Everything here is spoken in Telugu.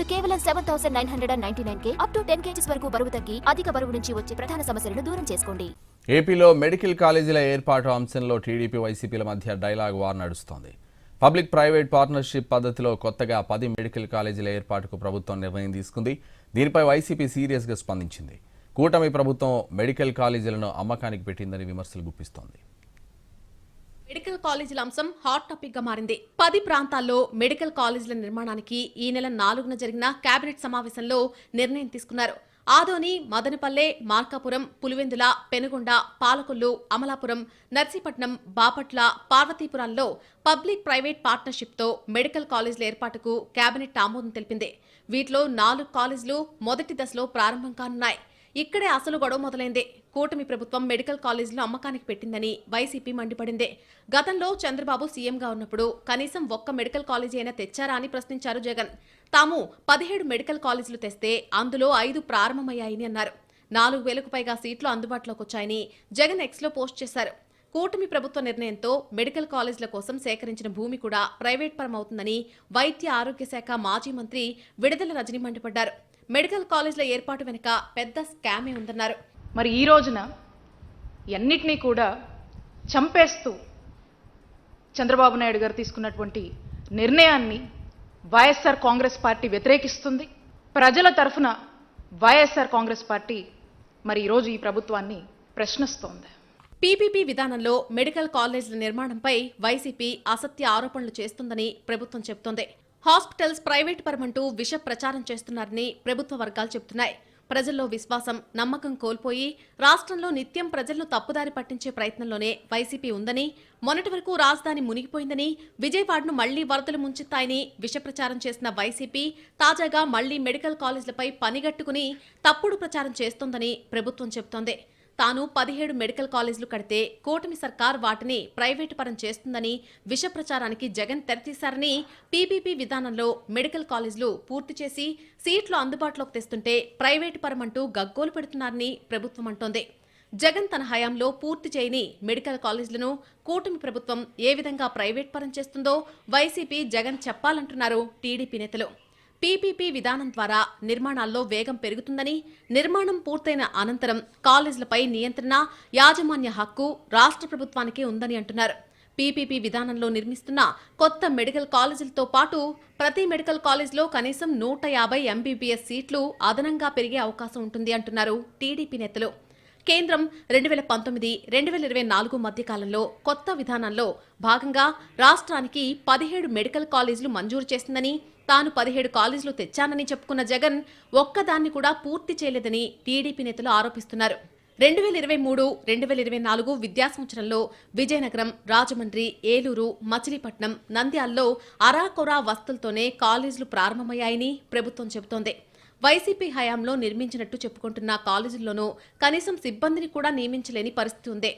కేవలం 7,999K అప్ టు 10 kgs వరకు బరువు తగ్గి అధిక బరువు నుంచి వచ్చే ప్రధాన సమస్యలను దూరం చేసుకోండి. ఏపీలో మెడికల్ కాలేజీల ఏర్పాటు అంశంలో టీడీపీ వైసీపీల మధ్య డైలాగ్ వార్ నడుస్తోంది. పబ్లిక్ ప్రైవేట్ పార్ట్నర్షిప్ పద్ధతిలో కొత్తగా 10 మెడికల్ కాలేజీల ఏర్పాటుకు ప్రభుత్వం నిర్ణయం తీసుకుంది. దీనిపై వైసీపీ సీరియస్గా స్పందించింది. కూటమి ప్రభుత్వం మెడికల్ కాలేజీలను అమ్మకానికి పెట్టిందని విమర్శలు గుప్పిస్తోంది. మెడికల్ కాలేజీల అంశం హాట్ టాపిక్ గా మారింది. 10 ప్రాంతాల్లో మెడికల్ కాలేజీల నిర్మాణానికి ఈ నెల 4న జరిగిన కేబినెట్ సమావేశంలో నిర్ణయం తీసుకున్నారు. ఆదోని, మదనపల్లె, మార్కాపురం, పులివెందుల, పెనుగొండ, పాలకొల్లు, అమలాపురం, నర్సీపట్నం, బాపట్ల, పార్వతీపురాల్లో పబ్లిక్ ప్రైవేట్ పార్ట్నర్షిప్తో మెడికల్ కాలేజీల ఏర్పాటుకు కేబినెట్ ఆమోదం తెలిపింది. వీటిలో 4 కాలేజీలు మొదటి దశలో ప్రారంభం కానున్నాయి. ఇక్కడే అసలు గొడవ మొదలైంది. కూటమి ప్రభుత్వం మెడికల్ కాలేజీలు అమ్మకానికి పెట్టిందని వైసీపీ మండిపడింది. గతంలో చంద్రబాబు సీఎంగా ఉన్నప్పుడు కనీసం ఒక్క మెడికల్ కాలేజీ అయినా తెచ్చారా అని ప్రశ్నించారు జగన్. తాము 17 మెడికల్ కాలేజీలు తెస్తే అందులో 5 ప్రారంభమయ్యాయని అన్నారు. 4,000కు పైగా సీట్లు అందుబాటులోకి వచ్చాయని జగన్ ఎక్స్లో పోస్ట్ చేశారు. కూటమి ప్రభుత్వ నిర్ణయంతో మెడికల్ కాలేజీల కోసం సేకరించిన భూమి కూడా ప్రైవేట్ పరం అవుతుందని వైద్య ఆరోగ్య శాఖ మాజీ మంత్రి విడుదల రజని మండిపడ్డారు. మెడికల్ కాలేజీల ఏర్పాటు వెనుక పెద్ద స్కామే ఉందన్నారు. మరి ఈ రోజున అన్నిటినీ కూడా చంపేస్తూ చంద్రబాబు నాయుడు గారు తీసుకున్నటువంటి నిర్ణయాన్ని వైఎస్ఆర్ కాంగ్రెస్ పార్టీ వ్యతిరేకిస్తుంది. ప్రజల తరఫున వైఎస్ఆర్ కాంగ్రెస్ పార్టీ మరి ఈరోజు ఈ ప్రభుత్వాన్ని ప్రశ్నిస్తోంది. పీపీపీ విధానంలో మెడికల్ కాలేజీల నిర్మాణంపై వైసీపీ అసత్య ఆరోపణలు చేస్తుందని ప్రభుత్వం చెబుతోంది. హాస్పిటల్స్ ప్రైవేట్ పరమంటూ విష ప్రచారం చేస్తున్నారని ప్రభుత్వ వర్గాలు చెబుతున్నాయి. ప్రజల్లో విశ్వాసం, నమ్మకం కోల్పోయి రాష్ట్రంలో నిత్యం ప్రజలను తప్పుదారి పట్టించే ప్రయత్నంలోనే వైసీపీ ఉందని, మొన్నటి వరకు రాజధాని మునిగిపోయిందని, విజయవాడను మళ్లీ వరదలు ముంచెత్తాయని విష ప్రచారం చేసిన వైసీపీ తాజాగా మళ్లీ మెడికల్ కాలేజీలపై పనిగట్టుకుని తప్పుడు ప్రచారం చేస్తోందని ప్రభుత్వం చెబుతోంది. తాను 17 మెడికల్ కాలేజీలు కడితే కూటమి సర్కార్ వాటిని ప్రైవేటు పరం చేస్తుందని విష ప్రచారానికి జగన్ తెరతీశారని, పీపీపీ విధానంలో మెడికల్ కాలేజీలు పూర్తి చేసి సీట్లు అందుబాటులోకి తెస్తుంటే ప్రైవేటు పరం అంటూ గగ్గోలు పెడుతున్నారని ప్రభుత్వం అంటోంది. జగన్ తన హయాంలో పూర్తి చేయని మెడికల్ కాలేజీలను కూటమి ప్రభుత్వం ఏ విధంగా ప్రైవేట్ పరం చేస్తుందో వైసీపీ జగన్ చెప్పాలంటున్నారు టీడీపీ నేతలు. పీపీపీ విధానం ద్వారా నిర్మాణాల్లో వేగం పెరుగుతుందని, నిర్మాణం పూర్తయిన అనంతరం కాలేజీలపై నియంత్రణ, యాజమాన్య హక్కు రాష్ట్ర ప్రభుత్వానికే ఉందని అంటున్నారు. పీపీపీ విధానంలో నిర్మిస్తున్న కొత్త మెడికల్ కాలేజీలతో పాటు ప్రతి మెడికల్ కాలేజీలో కనీసం 150 ఎంబీబీఎస్ సీట్లు అదనంగా పెరిగే అవకాశం ఉంటుంది అంటున్నారు టీడీపీ నేతలు. కేంద్రం 2019-2024 మధ్యకాలంలో కొత్త విధానంలో భాగంగా రాష్ట్రానికి 17 మెడికల్ కాలేజీలు మంజూరు చేసిందని, తాను 17 కాలేజీలు తెచ్చానని చెప్పుకున్న జగన్ ఒక్కదాన్ని కూడా పూర్తి చేయలేదని టీడీపీ నేతలు ఆరోపిస్తున్నారు. 2023-2024 విద్యా సంవత్సరంలో విజయనగరం, రాజమండ్రి, ఏలూరు, మచిలీపట్నం, నంద్యాలలో అరాకొరా వసతులతోనే కాలేజీలు ప్రారంభమయ్యాయని ప్రభుత్వం చెబుతోంది. వైసీపీ హయాంలో నిర్మించినట్టు చెప్పుకుంటున్న కాలేజీల్లోనూ కనీసం సిబ్బందిని కూడా నియమించలేని పరిస్థితి ఉంది.